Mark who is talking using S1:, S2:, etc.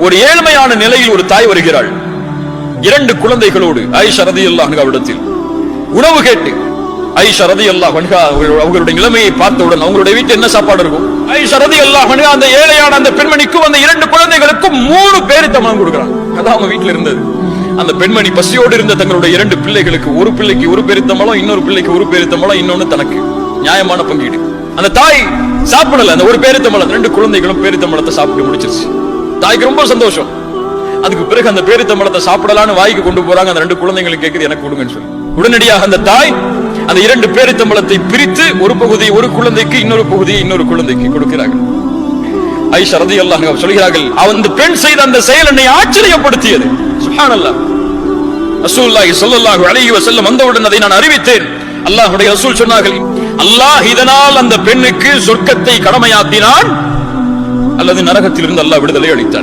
S1: ஒரு ஏழ்மையான நிலையில் ஒரு தாய் வருகிறாள் 2 குழந்தைகளோடு ஆயிஷா ரலியல்லாஹு அன்ஹா இடத்தில் உணவு கேட்டு. ஆயிஷா ரலியல்லாஹு அன்ஹா அவங்களுடைய நிலைமையை பார்த்தவுடன் அவங்களுடைய வீட்டில் என்ன சாப்பாடு இருக்கும்? ஆயிஷா ரலியல்லாஹு அன்ஹா அந்த ஏழையான அந்த பெண்மணிக்கும் அந்த 2 குழந்தைகளுக்கும் 3 பேரித்தம்பழம் கொடுக்கிறாங்க. அதான் அவங்க வீட்டில் இருந்தது. அந்த பெண்மணி பசியோடு இருந்த தங்களுடைய 2 பிள்ளைகளுக்கு, ஒரு பிள்ளைக்கு 1 பேரித்தம்பழம், இன்னொரு பிள்ளைக்கு 1 பேரித்தம்பழம், இன்னொன்னு தனக்கு. நியாயமான பங்கீடு. அந்த தாய் சாப்பிடல, அந்த 1 பேரித்தம்பழம் 2 குழந்தைகளும் பேரித்தம்பழத்தை சாப்பிட்டு முடிச்சிருச்சு. தாய்க்கு ரொம்ப சந்தோஷம். அதுக்கு பிறகு அந்த பேரித்தம்பழத்தை சாப்பிடலான்னு வாய்க்கு கொண்டு போறாங்க. அந்த 2 குழந்தைகளுக்கு கேக்குது எனக்கு கொடுங்கன்னு சொல்லி. உடனடியாக அந்த தாய் அந்த 2 பேரித்தம்பழத்தை பிரித்து ஒரு பகுதியை ஒரு குழந்தைக்கு, இன்னொரு பகுதியை இன்னொரு குழந்தைக்கு கொடுக்கிறார்கள். ஆயிஷா ரலியல்லாஹு அன்ஹா சொல்கிறார்கள், அந்த பெண் செய்த அந்த செயல் என்னை ஆச்சரியப்படுத்தியது. சுப்ஹானல்லாஹ். ரசூலுல்லாஹி ஸல்லல்லாஹு அலைஹி வஸல்லம் வந்தவுடன் அதை நான் அறிவித்தேன். அல்லாஹ்வுடைய ரசூல் சொன்னார்கள், அல்லாஹ் இதனால் அந்த பெண்ணுக்கு சொர்க்கத்தை கடமையாக்கினான் அல்லது நரகத்திலிருந்து அல்லாஹ் விடுதலை அளித்தான்.